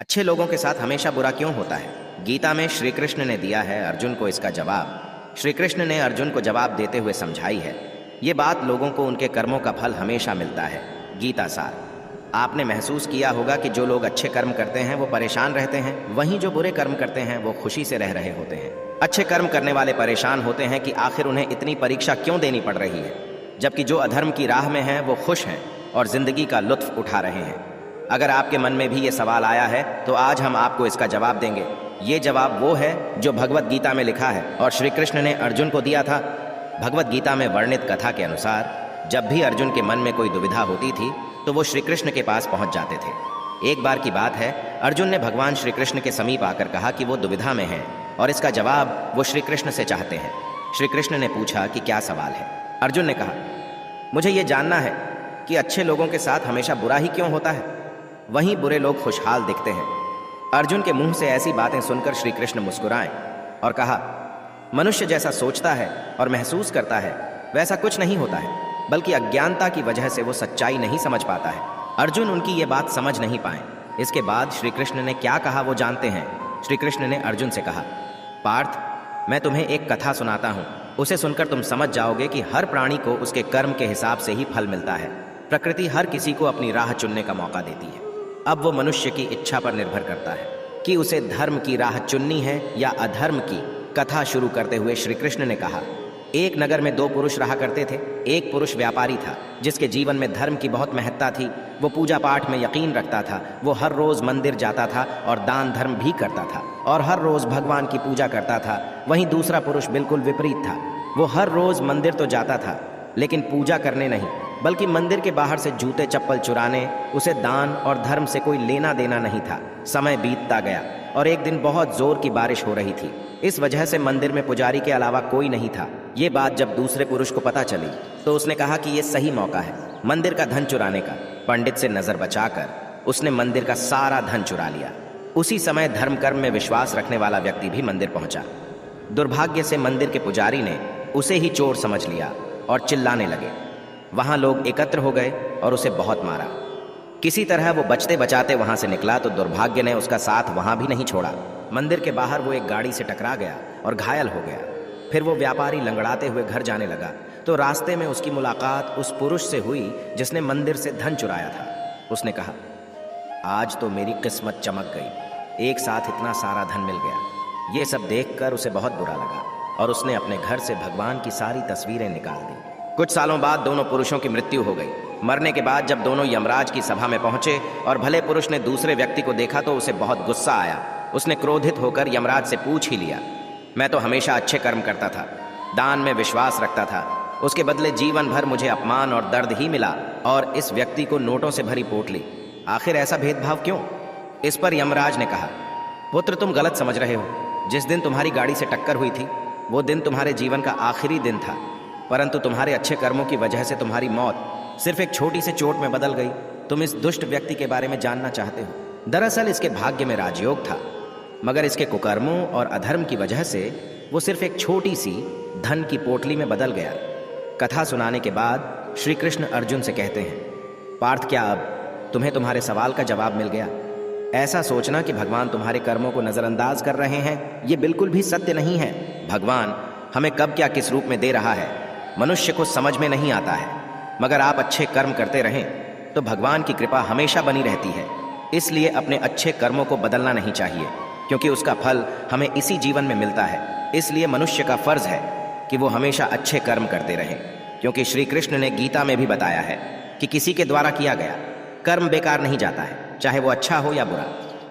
अच्छे लोगों के साथ हमेशा बुरा क्यों होता है? गीता में श्री कृष्ण ने दिया है अर्जुन को इसका जवाब। श्री कृष्ण ने अर्जुन को जवाब देते हुए समझाई है। ये बात लोगों को उनके कर्मों का फल हमेशा मिलता है। गीता सार। आपने महसूस किया होगा कि जो लोग अच्छे कर्म करते हैं वो परेशान रहते हैं, वहीं जो बुरे कर्म करते हैं वो खुशी से रह रहे होते हैं। अच्छे कर्म करने वाले परेशान होते हैं कि आखिर उन्हें इतनी परीक्षा क्यों देनी पड़ रही है, जबकि जो अधर्म की राह में हैं वो खुश हैं और जिंदगी का लुत्फ उठा रहे हैं। अगर आपके मन में भी ये सवाल आया है तो आज हम आपको इसका जवाब देंगे। ये जवाब वो है जो भगवत गीता में लिखा है और श्री कृष्ण ने अर्जुन को दिया था। भगवत गीता में वर्णित कथा के अनुसार जब भी अर्जुन के मन में कोई दुविधा होती थी तो वो श्री कृष्ण के पास पहुंच जाते थे। एक बार की बात है, अर्जुन ने भगवान श्री कृष्ण के समीप आकर कहा कि वो दुविधा में है और इसका जवाब वो श्री कृष्ण से चाहते हैं। श्री कृष्ण ने पूछा कि क्या सवाल है। अर्जुन ने कहा, मुझे ये जानना है कि अच्छे लोगों के साथ हमेशा बुरा ही क्यों होता है, वहीं बुरे लोग खुशहाल दिखते हैं। अर्जुन के मुंह से ऐसी बातें सुनकर श्री कृष्ण मुस्कुराए और कहा, मनुष्य जैसा सोचता है और महसूस करता है वैसा कुछ नहीं होता है, बल्कि अज्ञानता की वजह से वो सच्चाई नहीं समझ पाता है। अर्जुन उनकी ये बात समझ नहीं पाए। इसके बाद श्री कृष्ण ने क्या कहा वो जानते हैं। श्री कृष्ण ने अर्जुन से कहा, पार्थ, मैं तुम्हें एक कथा सुनाता हूँ, उसे सुनकर तुम समझ जाओगे कि हर प्राणी को उसके कर्म के हिसाब से ही फल मिलता है। प्रकृति हर किसी को अपनी राह चुनने का मौका देती है। अब वो मनुष्य की इच्छा पर निर्भर करता है कि उसे धर्म की राह चुननी है या अधर्म की। कथा शुरू करते हुए श्री कृष्ण ने कहा, एक नगर में दो पुरुष रहा करते थे। एक पुरुष व्यापारी था जिसके जीवन में धर्म की बहुत महत्ता थी। वो पूजा पाठ में यकीन रखता था। वो हर रोज मंदिर जाता था और दान धर्म भी करता था और हर रोज भगवान की पूजा करता था। वहीं दूसरा पुरुष बिल्कुल विपरीत था। वो हर रोज मंदिर तो जाता था लेकिन पूजा करने नहीं, बल्कि मंदिर के बाहर से जूते चप्पल चुराने। उसे दान और धर्म से कोई लेना देना नहीं था। समय बीतता गया और एक दिन बहुत जोर की बारिश हो रही थी। इस वजह से मंदिर में पुजारी के अलावा कोई नहीं था। ये बात जब दूसरे पुरुष को पता चली तो उसने कहा कि ये सही मौका है मंदिर का धन चुराने का। पंडित से नजर बचाकर उसने मंदिर का सारा धन चुरा लिया। उसी समय धर्म कर्म में विश्वास रखने वाला व्यक्ति भी मंदिर पहुंचा। दुर्भाग्य से मंदिर के पुजारी ने उसे ही चोर समझ लिया और चिल्लाने लगे। वहां लोग एकत्र हो गए और उसे बहुत मारा। किसी तरह वो बचते बचाते वहां से निकला तो दुर्भाग्य ने उसका साथ वहां भी नहीं छोड़ा। मंदिर के बाहर वो एक गाड़ी से टकरा गया और घायल हो गया। फिर वो व्यापारी लंगड़ाते हुए घर जाने लगा तो रास्ते में उसकी मुलाकात उस पुरुष से हुई जिसने मंदिर से धन चुराया था। उसने कहा, आज तो मेरी किस्मत चमक गई, एक साथ इतना सारा धन मिल गया। ये सब देखकर उसे बहुत बुरा लगा और उसने अपने घर से भगवान की सारी तस्वीरें निकाल दी। कुछ सालों बाद दोनों पुरुषों की मृत्यु हो गई। मरने के बाद जब दोनों यमराज की सभा में पहुंचे और भले पुरुष ने दूसरे व्यक्ति को देखा तो उसे बहुत गुस्सा आया। उसने क्रोधित होकर यमराज से पूछ ही लिया, मैं तो हमेशा अच्छे कर्म करता था, दान में विश्वास रखता था, उसके बदले जीवन भर मुझे अपमान और दर्द ही मिला और इस व्यक्ति को नोटों से भरी पोटली, आखिर ऐसा भेदभाव क्यों? इस पर यमराज ने कहा, पुत्र, तुम गलत समझ रहे हो। जिस दिन तुम्हारी गाड़ी से टक्कर हुई थी वो दिन तुम्हारे जीवन का आखिरी दिन था, परंतु तुम्हारे अच्छे कर्मों की वजह से तुम्हारी मौत सिर्फ एक छोटी सी चोट में बदल गई। तुम इस दुष्ट व्यक्ति के बारे में जानना चाहते हो। दरअसल इसके भाग्य में राजयोग था, मगर इसके कुकर्मों और अधर्म की वजह से वो सिर्फ एक छोटी सी धन की पोटली में बदल गया। कथा सुनाने के बाद श्री कृष्ण अर्जुन से कहते हैं, पार्थ, क्या अब तुम्हें तुम्हारे सवाल का जवाब मिल गया? ऐसा सोचना कि भगवान तुम्हारे कर्मों को नजरअंदाज कर रहे हैं, ये बिल्कुल भी सत्य नहीं है। भगवान हमें कब क्या किस रूप में दे रहा है मनुष्य को समझ में नहीं आता है, मगर आप अच्छे कर्म करते रहें तो भगवान की कृपा हमेशा बनी रहती है। इसलिए अपने अच्छे कर्मों को बदलना नहीं चाहिए, क्योंकि उसका फल हमें इसी जीवन में मिलता है। इसलिए मनुष्य का फर्ज है कि वो हमेशा अच्छे कर्म करते रहें, क्योंकि श्री कृष्ण ने गीता में भी बताया है कि किसी के द्वारा किया गया कर्म बेकार नहीं जाता है, चाहे वो अच्छा हो या बुरा।